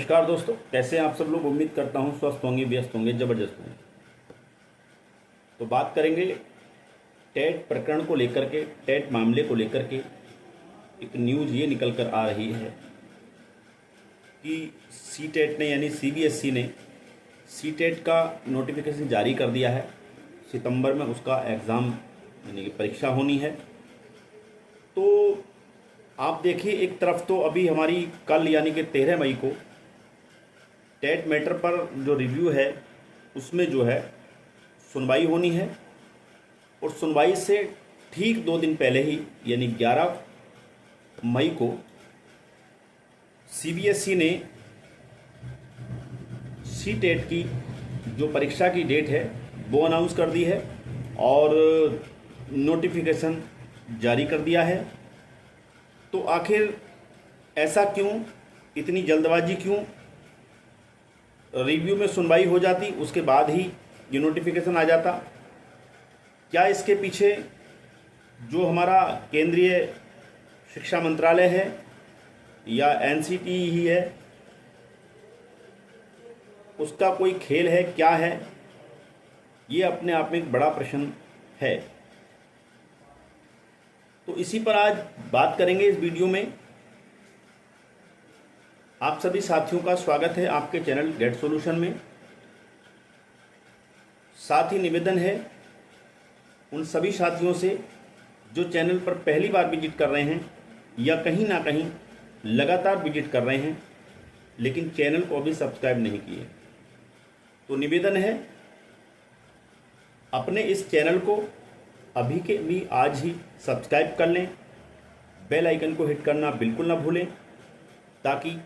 नमस्कार दोस्तों, कैसे हैं आप सब लोग। उम्मीद करता हूं स्वस्थ होंगे, व्यस्त होंगे, ज़बरदस्त होंगे। तो बात करेंगे टेट प्रकरण को लेकर के, टेट मामले को लेकर के। एक न्यूज़ ये निकल कर आ रही है कि सी टेट ने यानी सीबीएसई ने सी टेट का नोटिफिकेशन जारी कर दिया है। सितंबर में उसका एग्ज़ाम यानी कि परीक्षा होनी है। तो आप देखिए, एक तरफ तो अभी हमारी कल यानी कि 13 मई को टेट मैटर पर जो रिव्यू है उसमें जो है सुनवाई होनी है, और सुनवाई से ठीक 2 दिन पहले ही यानी 11 मई को सीबीएसई ने सी टेट की जो परीक्षा की डेट है वो अनाउंस कर दी है और नोटिफिकेशन जारी कर दिया है। तो आखिर ऐसा क्यों, इतनी जल्दबाजी क्यों। रिव्यू में सुनवाई हो जाती, उसके बाद ही ये नोटिफिकेशन आ जाता। क्या इसके पीछे जो हमारा केंद्रीय शिक्षा मंत्रालय है या एनसीटी ही है, उसका कोई खेल है, क्या है, ये अपने आप में एक बड़ा प्रश्न है। तो इसी पर आज बात करेंगे इस वीडियो में। आप सभी साथियों का स्वागत है आपके चैनल गेट सॉल्यूशन में। साथ ही निवेदन है उन सभी साथियों से जो चैनल पर पहली बार विजिट कर रहे हैं या कहीं ना कहीं लगातार विजिट कर रहे हैं लेकिन चैनल को अभी सब्सक्राइब नहीं किए, तो निवेदन है अपने इस चैनल को अभी के भी आज ही सब्सक्राइब कर लें। बेल आइकन को हिट करना बिल्कुल ना भूलें, ताकि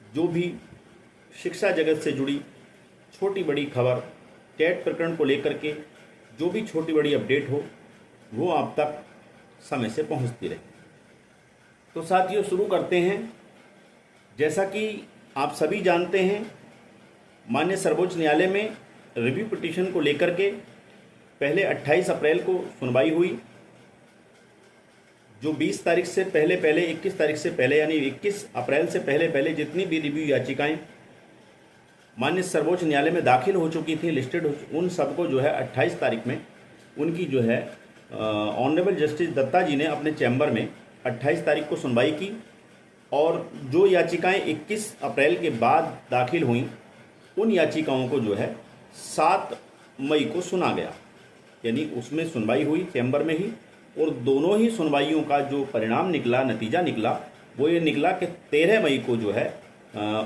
जो भी शिक्षा जगत से जुड़ी छोटी बड़ी खबर, टेट प्रकरण को लेकर के जो भी छोटी बड़ी अपडेट हो वो आप तक समय से पहुंचती रहे। तो साथियों, शुरू करते हैं। जैसा कि आप सभी जानते हैं, माननीय सर्वोच्च न्यायालय में रिव्यू पिटीशन को लेकर के पहले 28 अप्रैल को सुनवाई हुई। जो 20 तारीख से पहले 21 तारीख से पहले यानी 21 अप्रैल से पहले जितनी भी रिव्यू याचिकाएं माननीय सर्वोच्च न्यायालय में दाखिल हो चुकी थी, लिस्टेड हो, उन सबको जो है 28 तारीख में उनकी जो है ऑनरेबल जस्टिस दत्ता जी ने अपने चैम्बर में 28 तारीख को सुनवाई की। और जो याचिकाएं 21 अप्रैल के बाद दाखिल हुई, उन याचिकाओं को जो है 7 मई को सुना गया, यानी उसमें सुनवाई हुई चैम्बर में ही। और दोनों ही सुनवाइयों का जो परिणाम निकला, नतीजा निकला, वो ये निकला कि 13 मई को जो है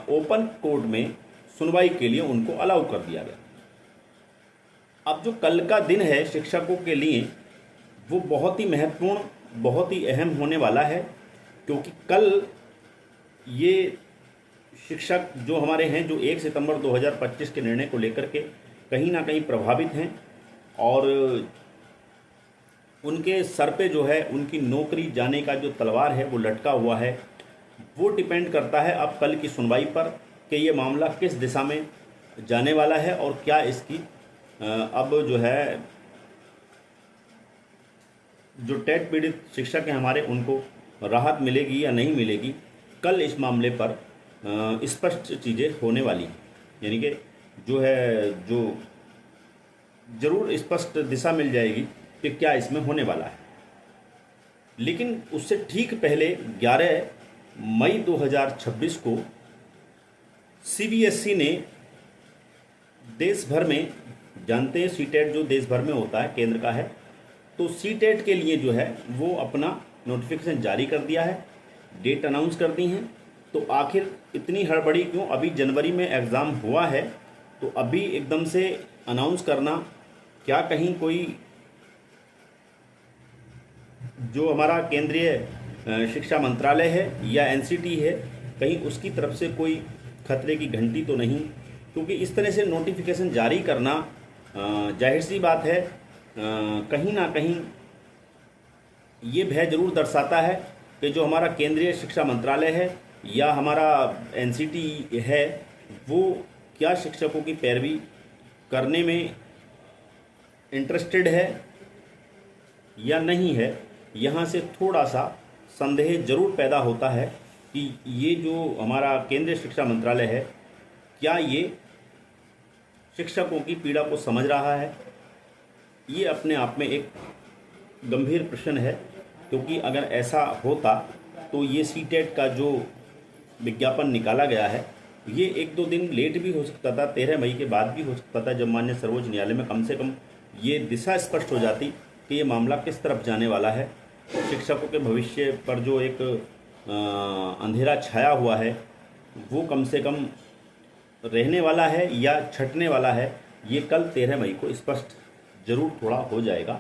ओपन कोर्ट में सुनवाई के लिए उनको अलाउ कर दिया गया। अब जो कल का दिन है शिक्षकों के लिए, वो बहुत ही महत्वपूर्ण, बहुत ही अहम होने वाला है, क्योंकि कल ये शिक्षक जो हमारे हैं, जो 1 सितंबर 2025 के निर्णय को लेकर के कहीं ना कहीं प्रभावित हैं, और उनके सर पे जो है उनकी नौकरी जाने का जो तलवार है वो लटका हुआ है। वो डिपेंड करता है अब कल की सुनवाई पर कि ये मामला किस दिशा में जाने वाला है और क्या इसकी अब जो है जो टेट पीड़ित शिक्षक हैं हमारे, उनको राहत मिलेगी या नहीं मिलेगी। कल इस मामले पर स्पष्ट चीज़ें होने वाली हैं, यानी कि जो है जो ज़रूर स्पष्ट दिशा मिल जाएगी कि क्या इसमें होने वाला है। लेकिन उससे ठीक पहले 11 मई 2026 को सीबीएसई ने देश भर में, जानते हैं सी टेट जो देश भर में होता है, केंद्र का है, तो सी टेट के लिए जो है वो अपना नोटिफिकेशन जारी कर दिया है, डेट अनाउंस कर दी हैं। तो आखिर इतनी हड़बड़ी क्यों। अभी जनवरी में एग्ज़ाम हुआ है, तो अभी एकदम से अनाउंस करना, क्या कहीं कोई जो हमारा केंद्रीय शिक्षा मंत्रालय है या एनसीटी है, कहीं उसकी तरफ से कोई खतरे की घंटी तो नहीं। क्योंकि इस तरह से नोटिफिकेशन जारी करना जाहिर सी बात है, कहीं ना कहीं ये भय जरूर दर्शाता है कि जो हमारा केंद्रीय शिक्षा मंत्रालय है या हमारा एनसीटी है, वो क्या शिक्षकों की पैरवी करने में इंटरेस्टेड है या नहीं है। यहाँ से थोड़ा सा संदेह जरूर पैदा होता है कि ये जो हमारा केंद्रीय शिक्षा मंत्रालय है, क्या ये शिक्षकों की पीड़ा को समझ रहा है? ये अपने आप में एक गंभीर प्रश्न है, क्योंकि अगर ऐसा होता तो ये सीटेट का जो विज्ञापन निकाला गया है ये 1-2 दिन लेट भी हो सकता था, 13 मई के बाद भी हो सकता था, जब माननीय सर्वोच्च न्यायालय में कम से कम ये दिशा स्पष्ट हो जाती कि ये मामला किस तरफ जाने वाला है। शिक्षकों के भविष्य पर जो एक अंधेरा छाया हुआ है वो कम से कम रहने वाला है या छटने वाला है, ये कल 13 मई को स्पष्ट जरूर थोड़ा हो जाएगा,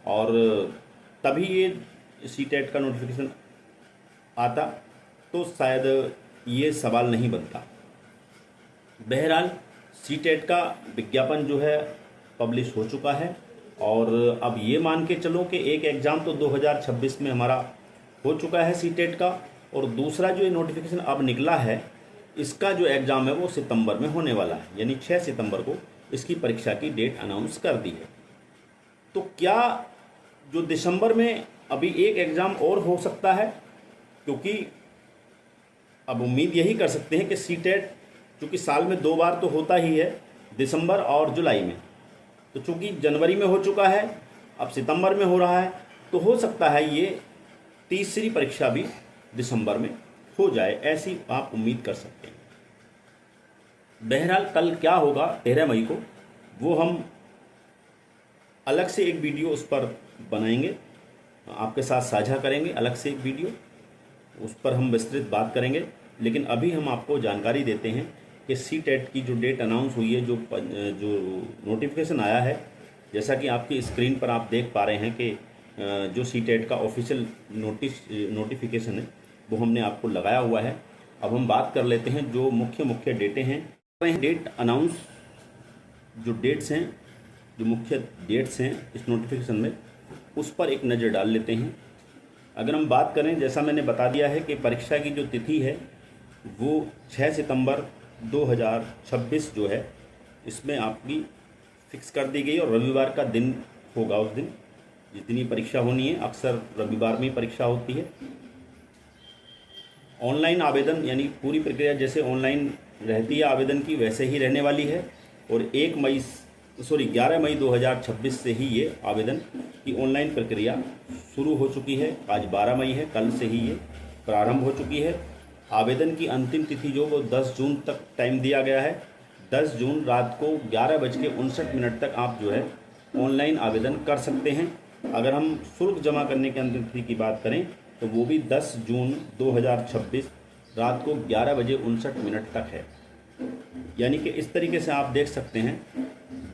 और तभी ये सीटेट का नोटिफिकेशन आता तो शायद ये सवाल नहीं बनता। बहरहाल सीटेट का विज्ञापन जो है पब्लिश हो चुका है, और अब ये मान के चलो कि एक एग्ज़ाम तो 2026 में हमारा हो चुका है सीटेट का, और दूसरा जो ये नोटिफिकेशन अब निकला है इसका जो एग्ज़ाम है वो सितंबर में होने वाला है, यानी 6 सितंबर को इसकी परीक्षा की डेट अनाउंस कर दी है। तो क्या जो दिसंबर में अभी एक एग्ज़ाम और हो सकता है, क्योंकि अब उम्मीद यही कर सकते हैं कि सीटेट चूँकि साल में 2 बार तो होता ही है, दिसंबर और जुलाई में, तो चूँकि जनवरी में हो चुका है अब सितंबर में हो रहा है, तो हो सकता है ये तीसरी परीक्षा भी दिसंबर में हो जाए, ऐसी आप उम्मीद कर सकते हैं। बहरहाल कल क्या होगा 13 मई को वो हम अलग से एक वीडियो उस पर बनाएंगे, आपके साथ साझा करेंगे अलग से एक वीडियो, उस पर हम विस्तृत बात करेंगे। लेकिन अभी हम आपको जानकारी देते हैं कि सीटेट की जो डेट अनाउंस हुई है, जो नोटिफिकेशन आया है, जैसा कि आपकी स्क्रीन पर आप देख पा रहे हैं कि जो सीटेट का ऑफिशियल नोटिफिकेशन है वो हमने आपको लगाया हुआ है। अब हम बात कर लेते हैं जो मुख्य डेटें हैं, डेट अनाउंस जो डेट्स हैं, जो मुख्य डेट्स हैं इस नोटिफिकेशन में, उस पर एक नज़र डाल लेते हैं। अगर हम बात करें, जैसा मैंने बता दिया है कि परीक्षा की जो तिथि है वो 6 सितंबर 2026 जो है इसमें आपकी फिक्स कर दी गई, और रविवार का दिन होगा उस दिन जितनी परीक्षा होनी है, अक्सर रविवार में ही परीक्षा होती है। ऑनलाइन आवेदन यानी पूरी प्रक्रिया जैसे ऑनलाइन रहती है आवेदन की वैसे ही रहने वाली है, और 11 मई 2026 से ही ये आवेदन की ऑनलाइन प्रक्रिया शुरू हो चुकी है। आज 12 मई है, कल से ही ये प्रारंभ हो चुकी है। आवेदन की अंतिम तिथि जो वो 10 जून तक टाइम दिया गया है। 10 जून रात को 11:59 तक आप जो है ऑनलाइन आवेदन कर सकते हैं। अगर हम शुल्क जमा करने की अंतिम तिथि की बात करें तो वो भी 10 जून 2026 रात को 11:59 तक है। यानी कि इस तरीके से आप देख सकते हैं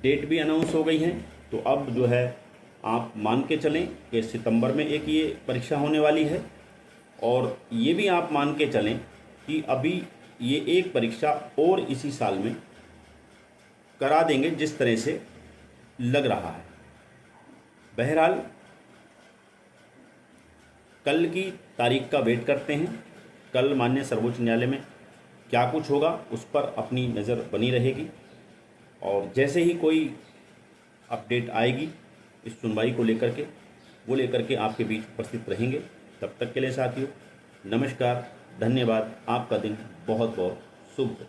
डेट भी अनाउंस हो गई है। तो अब जो है आप मान के चलें कि सितंबर में एक ये परीक्षा होने वाली है, और ये भी आप मान के चलें कि अभी ये एक परीक्षा और इसी साल में करा देंगे जिस तरह से लग रहा है। बहरहाल कल की तारीख का वेट करते हैं। कल माननीय सर्वोच्च न्यायालय में क्या कुछ होगा उस पर अपनी नज़र बनी रहेगी, और जैसे ही कोई अपडेट आएगी इस सुनवाई को लेकर के वो लेकर के आपके बीच उपस्थित रहेंगे। तब तक के लिए साथियों नमस्कार, धन्यवाद, आपका दिन बहुत बहुत शुभ हो।